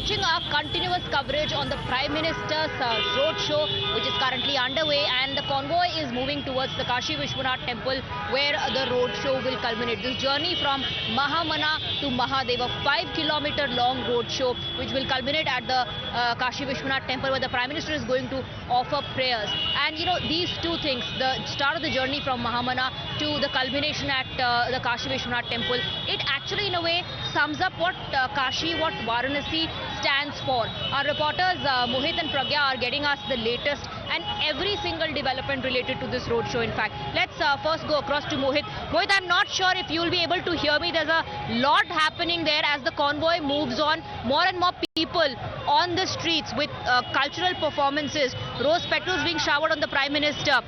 watching our continuous coverage on the Prime Minister's road show, which is currently underway, and the convoy is moving towards the Kashi Vishwanath temple, where the road show will culminate. This journey from Mahamana to Mahadeva, 5-kilometer long road show, which will culminate at the Kashi Vishwanath temple, where the Prime Minister is going to offer prayers. And you know, these two things, the start of the journey from Mahamana to the culmination at the Kashi Vishwanath temple, it actually in a way sums up what Kashi, what Varanasi stands for. Our reporters Mohit and Pragya are getting us the latest and every single development related to this road show. In fact, let's first go across to Mohit. Mohit, I'm not sure if you'll be able to hear me. There's a lot happening there as the convoy moves on. More and more people on the streets with cultural performances, rose petals being showered on the Prime Minister,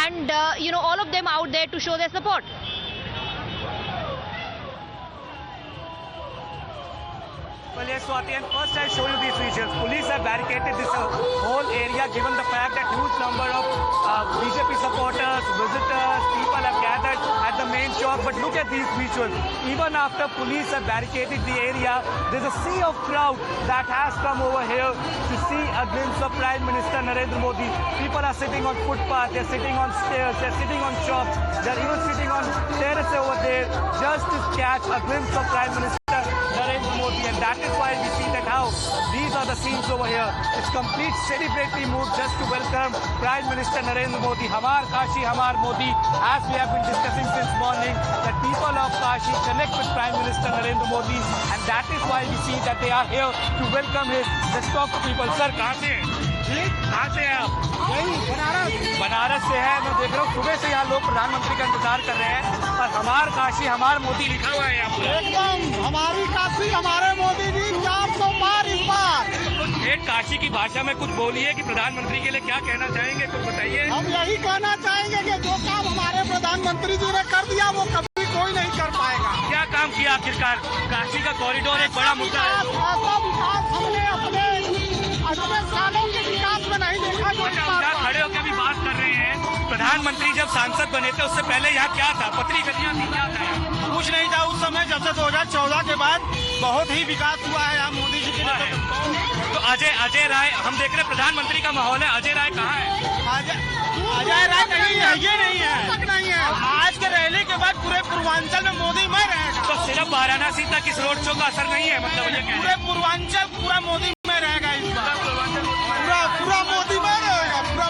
and you know, all of them out there to show their support. Well, yes, Swati, and first I'll show you these visuals. Police have barricaded this whole area, given the fact that huge number of BJP supporters, visitors, people have gathered at the main chowk. But look at these visuals. Even after police have barricaded the area, there's a sea of crowd that has come over here to see a glimpse of Prime Minister Narendra Modi. People are sitting on footpath, they're sitting on stairs, they're sitting on shops, they're even sitting on terrace over there just to catch a glimpse of Prime Minister Narendra Modi, and that is why we see that how these are the scenes over here. It's complete celebratory mood just to welcome Prime Minister Narendra Modi. Hamar Kashi, Hamar Modi, as we have been discussing since morning, that people of Kashi connect with Prime Minister Narendra Modi, and that is why we see that they are here to welcome his. Let's talk to people. Sir, कहाँ से हैं? कहाँ से हैं आप? यही बनारस से है। मैं देख रहा हूँ सुबह से यहाँ लोग प्रधानमंत्री का इंतजार कर रहे हैं, और हमार काशी हमार मोदी लिखा हुआ है यहाँ पर। एकदम हमारी काशी हमारे मोदी जी 400 पार इस बार। एक काशी की भाषा में कुछ बोलिए कि प्रधानमंत्री के लिए क्या कहना चाहेंगे, कुछ बताइए। हम यही कहना चाहेंगे कि जो काम हमारे प्रधानमंत्री जी ने कर दिया वो कभी कोई नहीं कर पाएगा। क्या काम किया आखिरकार? काशी का कॉरिडोर एक बड़ा मुद्दा है। ऐसा विकास हमने अपने 80 सालों के विकास में नहीं देखा जो खड़े होकर भी बात कर रहे हैं। प्रधानमंत्री जब सांसद बने थे उससे पहले यहाँ क्या था? पतली गलियाँ थी, क्या था? कुछ नहीं था उस समय। जब से 2014 के बाद बहुत ही विकास हुआ है यहाँ मोदी जी के नेतृत्व। तो अजय राय, हम देख रहे हैं प्रधानमंत्री का माहौल है। अजय राय कहाँ है? अजय राय कहीं है, ये नहीं है। आज के रैली के बाद पूरे पूर्वांचल में मोदी में रहेगा। तो सिर्फ वाराणसी तक इस रोड शो का असर नहीं है, मतलब ये पूरे पूर्वांचल पूरा मोदी में रहेगा इस बार। पूरा मोदी में रहेगा पूरा।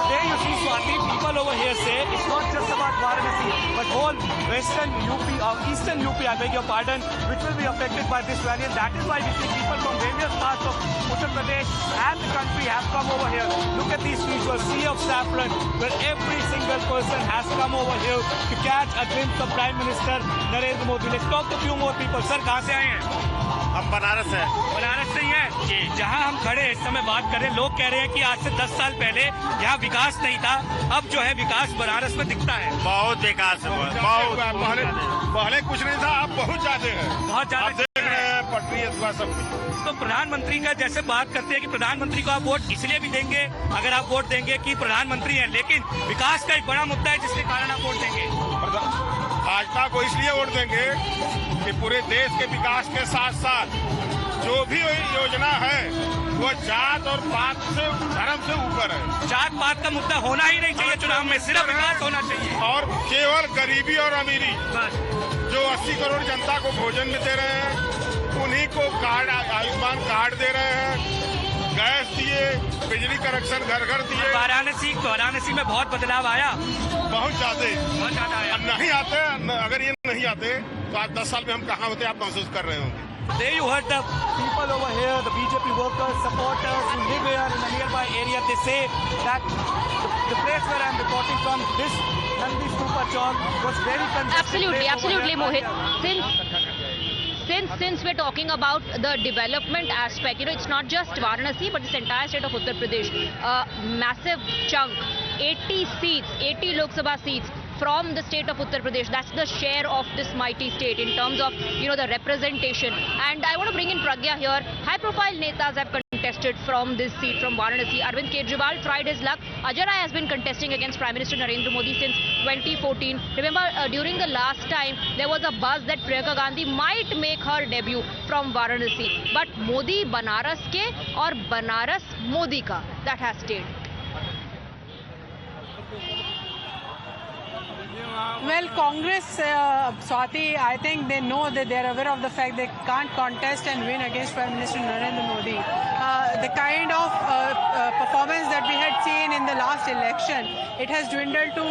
There you see, Swati, people over here say it's not just about Varanasi, but whole western UP or eastern UP, I beg your pardon, which will be affected by this rally. And that is why we see people from various parts of Uttar Pradesh and the country have come over here. Look at these visuals, sea of saffron, where every single person has come over here to catch a glimpse of Prime Minister Narendra Modi. Let's talk to a few more people. Sir, कहाँ से आए हैं? हम बनारस है। बनारस से ही है जी। जहाँ हम खड़े इस समय बात कर रहे हैं, लोग कह रहे हैं कि आज से 10 साल पहले यहाँ विकास नहीं था, अब जो है विकास बनारस में दिखता है। बहुत विकास हुआ, बहुत। पहले कुछ नहीं था, अब बहुत ज्यादा है। बहुत ज्यादा देख रहे हैं पटरी सब। तो प्रधानमंत्री का जैसे बात करते हैं कि प्रधानमंत्री को आप वोट इसलिए भी देंगे, अगर आप वोट देंगे कि प्रधानमंत्री है, लेकिन विकास का एक बड़ा मुद्दा है जिसके कारण आप वोट देंगे। भाजपा को इसलिए वोट देंगे कि पूरे देश के विकास के साथ साथ जो भी योजना है वो जात और पात से, धर्म से ऊपर है। जात पात का मुद्दा होना ही नहीं चाहिए चुनाव में, सिर्फ विकास होना चाहिए। और केवल गरीबी और अमीरी, जो 80 करोड़ जनता को भोजन में दे रहे हैं, उन्हीं को कार्ड, आयुष्मान कार्ड दे रहे हैं, गैस दिए, बिजली कनेक्शन घर घर दिए। वाराणसी में बहुत बदलाव आया, बहुत ज्यादा आया। नहीं आते, अगर ये नहीं आते तो आज 10 साल में हम कहाँ होते आप महसूस कर रहे होंगे। There you heard the people over here, the BJP workers, supporters who live here in a nearby area. They say that the place where I'm reporting from, this Nandi Stupa Chowk, was very congested. Absolutely, Mohit. Since we're talking about the development aspect, you know, it's not just Varanasi, but this entire state of Uttar Pradesh. Massive chunk, 80 seats, 80 Lok Sabha seats from the state of Uttar Pradesh. That's the share of this mighty state in terms of, you know, the representation. And I want to bring in Pragya here. High-profile netas have contested from this seat from Varanasi. Arvind Kejriwal tried his luck. Ajay Rai has been contesting against Prime Minister Narendra Modi since 2014. Remember, during the last time, there was a buzz that Priyanka Gandhi might make her debut from Varanasi. But Modi Banaras ke aur Banaras Modi ka, that has stayed. Well, Congress, Swati, I think they know that they're aware of the fact they can't contest and win against Prime Minister Narendra Modi. The kind of performance that we had seen in the last election, it has dwindled to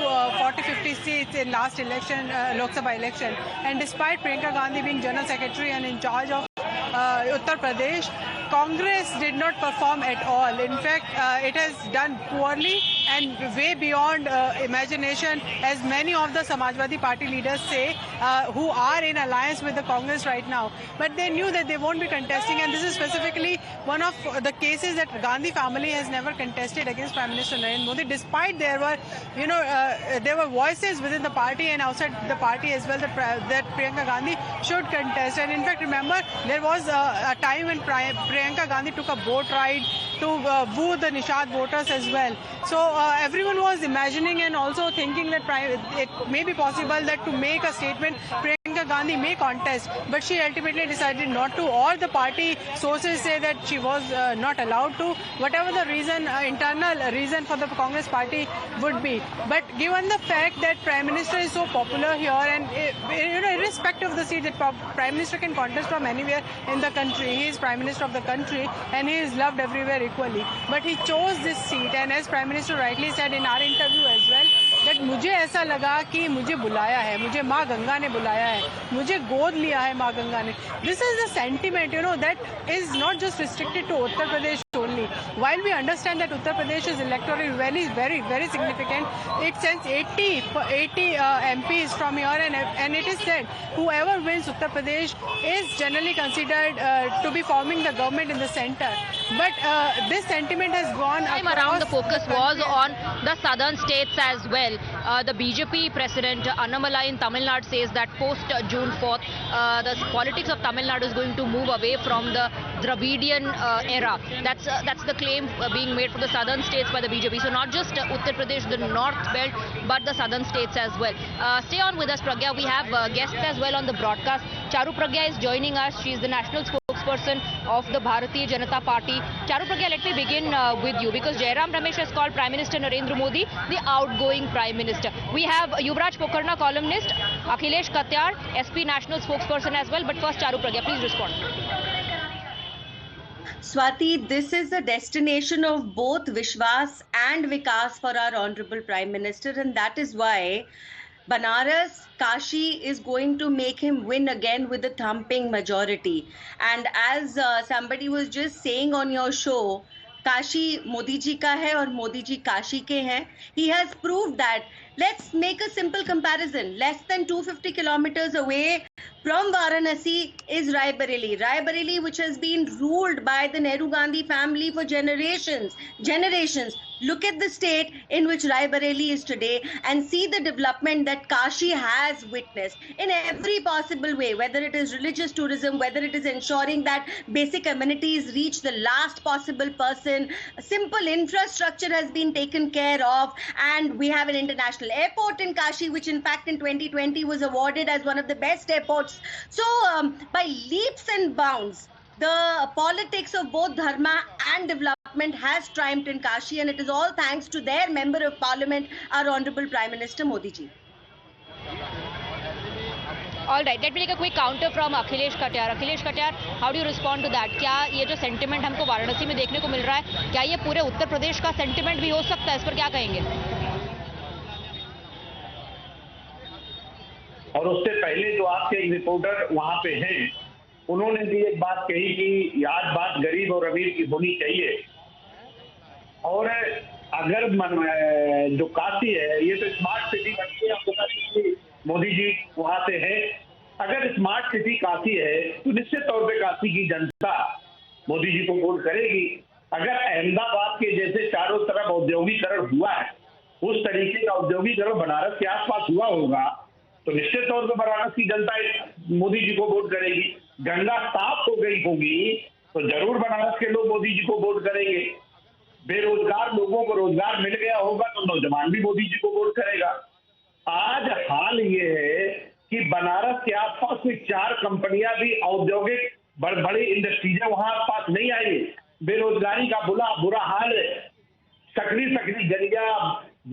40-50 seats in last election, Lok Sabha election. And despite Priyanka Gandhi being General Secretary and in charge of Uttar Pradesh, Congress did not perform at all. In fact, it has done poorly and way beyond imagination, as many of the Samajwadi Party leaders say, who are in alliance with the Congress right now. But they knew that they won't be contesting, and this is specifically one of the cases that Gandhi family has never contested against Prime Minister Narendra Modi, despite there were, there were voices within the party and outside the party as well that Priyanka Gandhi should contest. And in fact, remember, there was a time when Priyanka Gandhi took a boat ride to woo the Nishad voters as well. So everyone was imagining and also thinking that it may be possible that to make a statement, Priyanka Gandhi may contest, but she ultimately decided not to. All the party sources say that she was not allowed to, whatever the reason, internal reason for the Congress party would be. But given the fact that Prime Minister is so popular here, and irrespective of the seat, that Prime Minister can contest from anywhere in the country. He is Prime Minister of the country and he is loved everywhere equally. But he chose this seat, and as Prime Minister rightly said in our interview as well, that मुझे ऐसा लगा कि मुझे बुलाया है, मुझे माँ गंगा ने बुलाया है, मुझे गोद लिया है माँ गंगा ने. This is the sentiment, that is not just restricted to Uttar Pradesh only. While we understand that Uttar Pradesh is electorally very, very significant, it sends 80 MPs from here, and it is said whoever wins Uttar Pradesh is generally considered to be forming the government in the center. But this sentiment has gone Time around the focus was on the southern states as well. The BJP president Annamalai in Tamil Nadu says that post June 4th, the politics of Tamil Nadu is going to move away from the Dravidian era. That's the claim being made for the southern states by the BJP. So not just Uttar Pradesh, the north belt, but the southern states as well. Stay on with us, Pragya. We have guests as well on the broadcast. Charu Pragya is joining us. She is the national spokesperson of the Bharatiya Janata Party. Charu Pragya, let me begin with you, because Jairam Ramesh has called Prime Minister Narendra Modi the outgoing Prime Minister. We have Yuvraj Pokharna, columnist, Akhilesh Katyar, SP national spokesperson as well. But first, Charu Pragya, please respond. Swati, this is a destination of both Vishwas and Vikas for our Honorable Prime Minister, and that is why Banaras, Kashi is going to make him win again with a thumping majority. And as somebody was just saying on your show, Kashi Modi ji ka hai aur Modi ji Kashi ke hain. He has proved that. Let's make a simple comparison. Less than 250 kilometers away from Varanasi is Rai Bareli. Rai Bareli, which has been ruled by the Nehru Gandhi family for generations. Look at the state in which Rai Bareli is today and see the development that Kashi has witnessed in every possible way, whether it is religious tourism, whether it is ensuring that basic amenities reach the last possible person. Simple infrastructure has been taken care of, and we have an international airport in Kashi, which in fact in 2020 was awarded as one of the best airports. So by leaps and bounds, the politics of both dharma and development has triumphed in Kashi, and it is all thanks to their member of parliament, our Honorable Prime Minister Modi ji. All right, let me take a quick counter from Akhilesh Katyar. Akhilesh Katyar, how do you respond to that? क्या ये जो sentiment हमको वाराणसी में देखने को मिल रहा है, क्या ये पूरे उत्तर प्रदेश का sentiment भी हो सकता है? इस पर क्या कहेंगे? और उससे पहले जो आपके एक रिपोर्टर वहां पे हैं, उन्होंने भी एक बात कही कि आज बात गरीब और अमीर की होनी चाहिए। और अगर जो काशी है, ये तो स्मार्ट सिटी बनती है, मोदी जी वहां से है। अगर स्मार्ट सिटी काशी है तो निश्चित तौर पे काशी की जनता मोदी जी को वोट करेगी। अगर अहमदाबाद के जैसे चारों तरफ औद्योगिकरण हुआ है, उस तरीके का औद्योगिकरण बनारस के आसपास हुआ होगा, तो निश्चित तौर पर बनारस की जनता मोदी जी को वोट करेगी। गंगा साफ हो गई होगी तो जरूर बनारस के लोग मोदी जी को वोट करेंगे। बेरोजगार लोगों को रोजगार मिल गया होगा तो नौजवान भी मोदी जी को वोट करेगा। आज हाल ये है कि बनारस के आसपास कोई 4 कंपनियां भी औद्योगिक बड़ी इंडस्ट्रीज वहां आसपास नहीं आई। बेरोजगारी का बुरा हाल है। सकरी गलियां,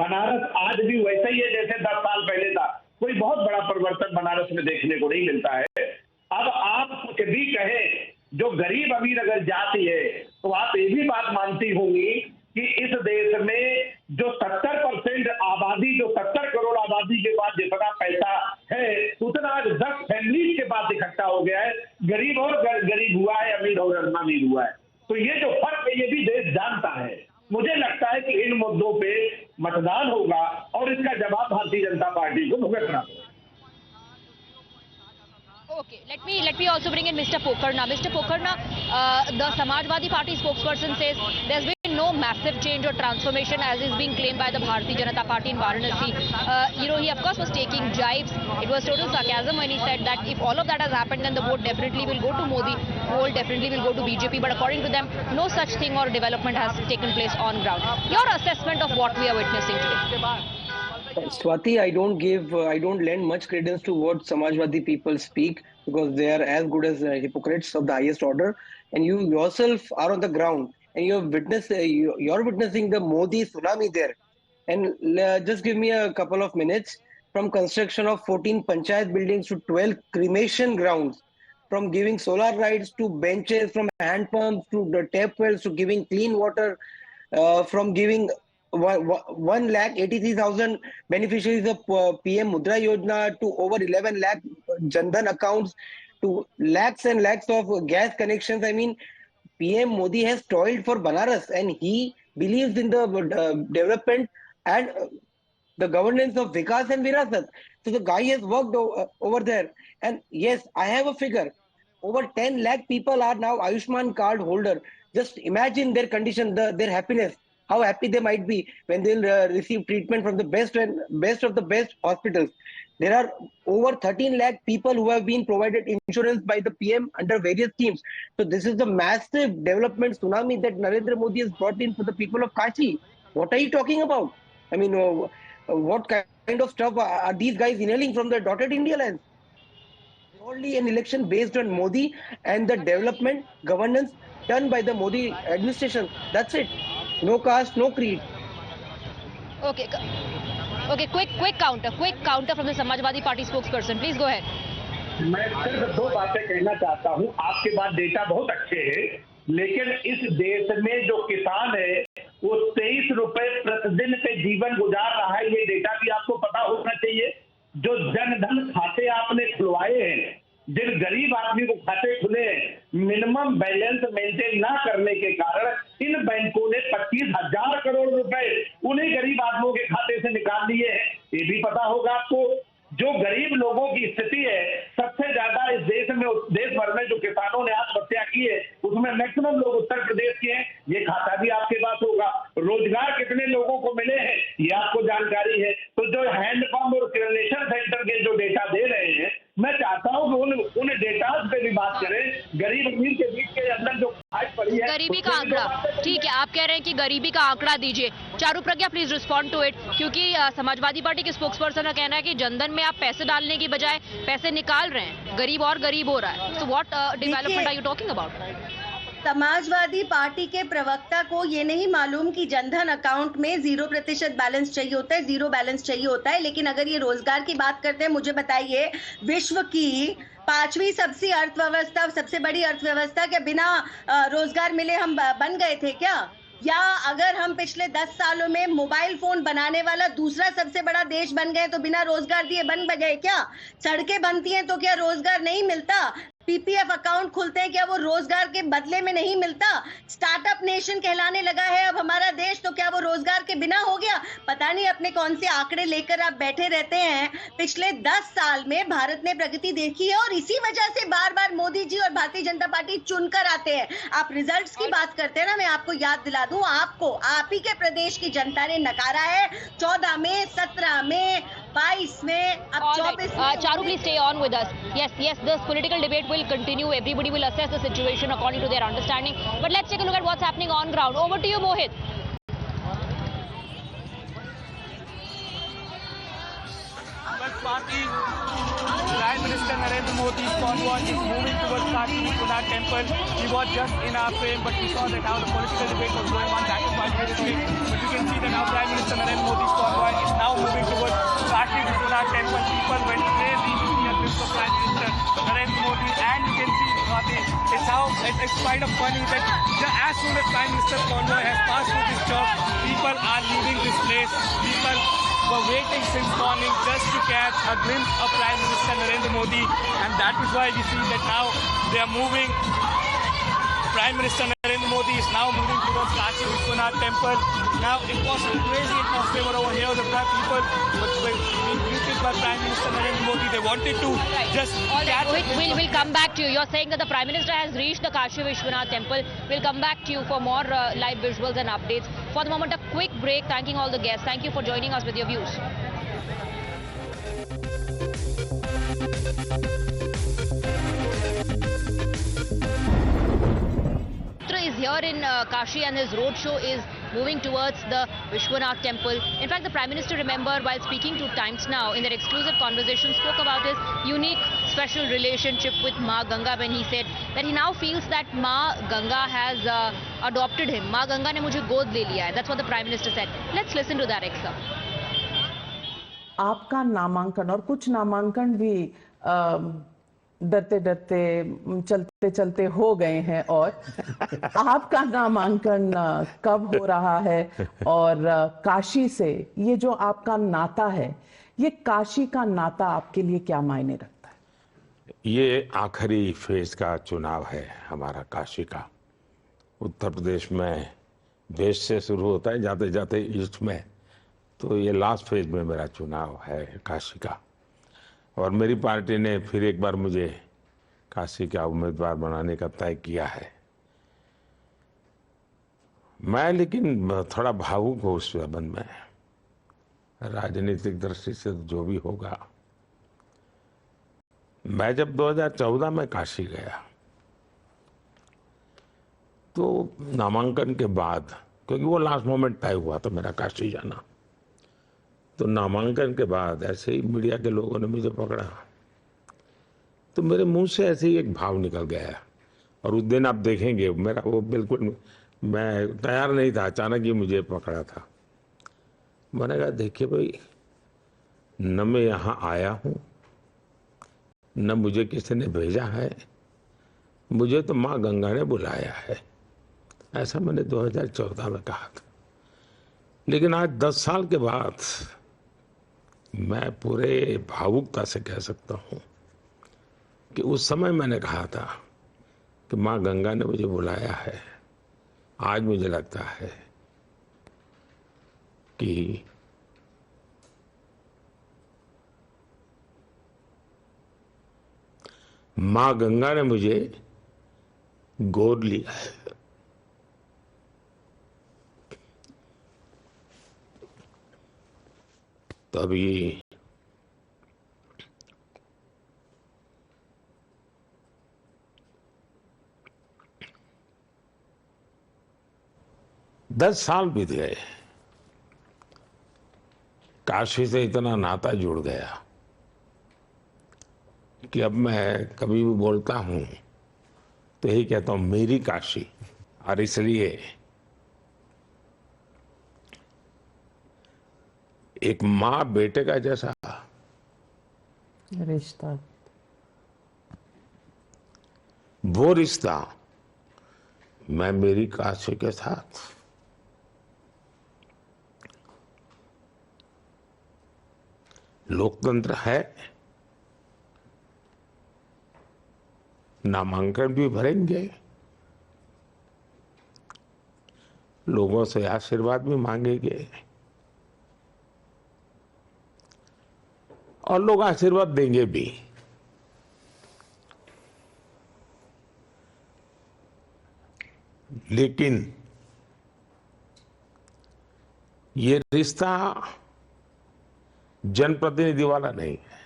बनारस आज भी वैसा ही है जैसे 10 साल पहले था। कोई बहुत बड़ा परिवर्तन बनारस में देखने को नहीं मिलता है। अब आप कुछ भी कहें, जो गरीब अमीर अगर जाती है तो आप ये भी बात मानती होंगी कि इस देश में जो 70% आबादी, जो 70 करोड़ आबादी के पास जितना पैसा है उतना आज 10 फैमिलीज के पास इकट्ठा हो गया है। गरीब और गरीब हुआ है, अमीर और अमीर हुआ है। तो ये जो फर्क है ये भी देश जानता है। मुझे लगता है कि इन मुद्दों पे मतदान होगा और इसका जवाब भारतीय जनता पार्टी को भुगतना होगा। Okay, let me also bring in Mr. Pokharna. Mr. Pokharna, the Samajwadi Party spokesperson says there's been no massive change or transformation as is being claimed by the Bharatiya Janata Party in Varanasi. He of course was taking jibes. It was total sarcasm when he said that if all of that has happened, then the vote definitely will go to Modi, vote definitely will go to BJP. But according to them, no such thing or development has taken place on ground. Your assessment of what we are witnessing today? Swati, I don't lend much credence to what Samajwadi people speak because they are as good as hypocrites of the highest order. And you yourself are on the ground and you're witnessing the Modi tsunami there. And just give me a couple of minutes. From construction of 14 panchayat buildings to 12 cremation grounds, from giving solar rights to benches, from hand pumps to the tap wells to giving clean water, from giving 1,83,000 beneficiaries of PM Mudra Yojana to over 11 lakh Jan Dhan accounts to lakhs and lakhs of gas connections. I mean, PM Modi has toiled for Banaras and he believes in the development and the governance of Vikas and Virasat. So the guy has worked over there. And yes, I have a figure. Over 10 lakh people are now Ayushman card holder. Just imagine their condition, their happiness. How happy they might be when they'll receive treatment from the best of the best hospitals. There are over 13 lakh people who have been provided insurance by the PM under various schemes. So this is the massive development tsunami that Narendra Modi has brought in for the people of Kashi. What are you talking about? I mean, what kind of stuff are these guys inhaling from the dotted India land? Only an election based on Modi and the development governance done by the Modi administration. That's it. No caste, no creed. Okay, quick counter from the Samajwadi Party spokesperson. Please go ahead. मैं सिर्फ 2 बातें कहना चाहता हूं। आपके पास data बहुत अच्छे हैं, लेकिन इस देश में जो किसान है वो 23 रुपए प्रतिदिन पे जीवन गुजार रहा है। ये डेटा भी आपको पता होना चाहिए। जो जनधन खाते आपने खुलवाए हैं, जिन गरीब आदमी को खाते खुले हैं, मिनिमम बैलेंस मेंटेन ना करने के कारण इन बैंकों ने 25,000 करोड़ रुपए उन्हीं गरीब आदमियों के खाते से निकाल लिए हैं। ये भी पता होगा आपको। जो गरीब लोगों की स्थिति है, सबसे ज्यादा इस देश भर में जो किसानों ने आत्महत्या की है उसमें मैक्सिमम लोग उत्तर प्रदेश के हैं। ये खाता भी आपके पास होगा। रोजगार कितने लोगों को मिले हैं ये आपको जानकारी है। तो जो हैंडपंप और क्लोरिनेशन सेंटर के जो डेटा दे रहे हैं, मैं चाहता हूं कि उन डेटास पे भी बात करें। गरीब अमीर के बीच के अंदर जो फाइट पड़ी है, गरीबी का आंकड़ा, ठीक है, आप कह रहे हैं कि गरीबी का आंकड़ा दीजिए। चारू प्रज्ञा प्लीज रिस्पॉन्ड टू इट, क्योंकि समाजवादी पार्टी के स्पोक्सपर्सन का कहना है कि जनधन में आप पैसे डालने की बजाय पैसे निकाल रहे हैं, गरीब और गरीब हो रहा है। So what development are you talking about? Samajwadi Party के प्रवक्ता को ये नहीं मालूम कि जनधन अकाउंट में 0% बैलेंस चाहिए होता है, 0 बैलेंस चाहिए होता है। लेकिन अगर ये रोजगार की बात करते हैं, मुझे बताइए, विश्व की 5वीं सबसे बड़ी अर्थव्यवस्था के बिना रोजगार मिले हम बन गए थे क्या? या अगर हम पिछले 10 सालों में मोबाइल फोन बनाने वाला दूसरा सबसे बड़ा देश बन गए तो बिना रोजगार दिए बन गए क्या? सड़कें बनती हैं तो क्या रोजगार नहीं मिलता? पीपीएफ अकाउंट खुलते हैं क्या वो रोजगार के बदले में नहीं मिलता? स्टार्टअप नेशन कहलाने लगा है अब हमारा देश, तो क्या वो रोजगार के बिना हो गया? पता नहीं अपने कौन से आंकड़े लेकर आप बैठे रहते हैं। पिछले 10 साल में भारत ने प्रगति देखी है और इसी वजह से बार बार मोदी जी और भारतीय जनता पार्टी चुनकर आते हैं। आप रिजल्ट्स की बात करते हैं ना, मैं आपको याद दिला दूं, आपको आप ही के प्रदेश की जनता ने नकारा है। 14 में, 17 में, 22 में, अब All right. 24 में Charu, please stay on with us. Yes, this political debate will continue. Everybody will assess the situation according to their understanding. But let's take a look at what's happening on ground. Over to you, Mohit. Party, Prime Minister Narendra Modi's convoy is moving towards Kashi Vishwanath Temple. He was just in our frame, but we saw that how the political debate was going on. That is why we didn't. But you can see that now Prime Minister Narendra Modi's convoy is now moving towards Kashi Vishwanath Temple. People went crazy to see a glimpse of Prime Minister Narendra Modi, and you can see, Swati, it's kind of funny that as soon as Prime Minister's convoy has passed through this church, people are leaving this place. People were waiting since morning just to catch a glimpse of Prime Minister Narendra Modi, and that is why we see that now they are moving. Prime Minister Narendra Modi is now moving towards Kashi Vishwanath Temple. Now it was a crazy atmosphere over here. The people were being greeted by Prime Minister Narendra Modi. They wanted to just catch. We'll come back to you. You're saying that the Prime Minister has reached the Kashi Vishwanath Temple. We'll come back to you for more live visuals and updates. For the moment, a quick break. Thanking all the guests. Thank you for joining us with your views. Is here in Kashi, and his roadshow is moving towards the Vishwanath Temple. In fact, the Prime Minister, remember, while speaking to Times Now in their exclusive conversation, spoke about his unique special relationship with Ma Ganga when he said that he now feels that Ma Ganga has adopted him. Ma Ganga ne mujhe god le liya hai. That's what the Prime Minister said. Let's listen to that excerpt. आपका नामांकन और कुछ नामांकन भी डरते डरते चलते चलते हो गए हैं, और आपका नामांकन कब हो रहा है, और काशी से ये जो आपका नाता है, ये काशी का नाता आपके लिए क्या मायने रखता है? ये आखिरी फेज का चुनाव है हमारा काशी का। उत्तर प्रदेश में वेस्ट से शुरू होता है, जाते जाते ईस्ट में, तो ये लास्ट फेज में मेरा चुनाव है काशी का। और मेरी पार्टी ने फिर एक बार मुझे काशी का उम्मीदवार बनाने का तय किया है। मैं लेकिन थोड़ा भावुक हूँ उस संबंध में। राजनीतिक दृष्टि से जो भी होगा, मैं जब 2014 में काशी गया तो नामांकन के बाद, क्योंकि वो लास्ट मोमेंट तय हुआ था मेरा काशी जाना, तो नामांकन के बाद ऐसे ही मीडिया के लोगों ने मुझे पकड़ा, तो मेरे मुंह से ऐसे ही एक भाव निकल गया। और उस दिन आप देखेंगे मेरा वो बिल्कुल, मैं तैयार नहीं था, अचानक ही मुझे पकड़ा था। मैंने कहा देखिए भाई, न मैं यहाँ आया हूँ, न मुझे किसी ने भेजा है, मुझे तो माँ गंगा ने बुलाया है। ऐसा मैंने 2014 में कहा था। लेकिन आज 10 साल के बाद मैं पूरे भावुकता से कह सकता हूँ कि उस समय मैंने कहा था कि माँ गंगा ने मुझे बुलाया है। आज मुझे लगता है कि माँ गंगा ने मुझे गोद लिया है। तभी दस साल बीत गए, काशी से इतना नाता जुड़ गया कि अब मैं कभी भी बोलता हूं तो यही कहता हूं मेरी काशी। और इसलिए एक माँ बेटे का जैसा रिश्ता, वो रिश्ता मैं मेरी काशी के साथ लोकतंत्र है। नामांकन भी भरेंगे, लोगों से आशीर्वाद भी मांगेंगे और लोग आशीर्वाद देंगे भी। लेकिन ये रिश्ता जनप्रतिनिधि वाला नहीं है।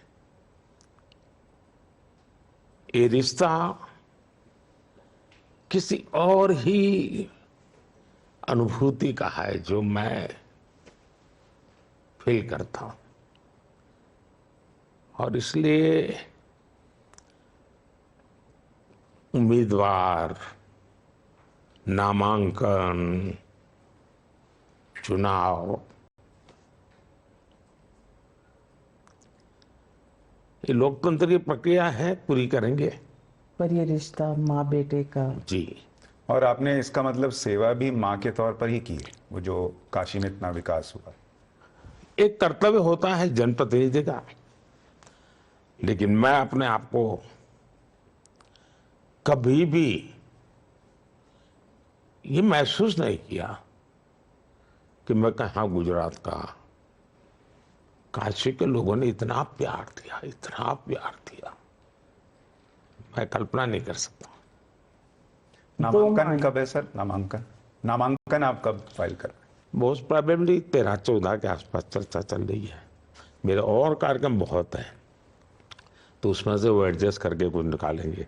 ये रिश्ता किसी और ही अनुभूति का है जो मैं फील करता हूं, और इसलिए उम्मीदवार, नामांकन, चुनाव, ये लोकतंत्र की प्रक्रिया है, पूरी करेंगे। पर ये रिश्ता माँ बेटे का। जी। और आपने इसका मतलब सेवा भी माँ के तौर पर ही की है, वो जो काशी में इतना विकास हुआ। एक कर्तव्य होता है जनप्रतिनिधि का, लेकिन मैं अपने आप को कभी भी ये महसूस नहीं किया कि मैं कहाँ गुजरात का, काशी के लोगों ने इतना प्यार दिया, इतना प्यार दिया, मैं कल्पना नहीं कर सकता। नामांकन कब है सर? नामांकन आप कब फाइल कर रहे हैं? मोस्ट प्रोबेबली 13-14 के आसपास चर्चा चल रही है। मेरे और कार्यक्रम बहुत हैं, तो उसमें से वो एडजस्ट करके कुछ निकालेंगे।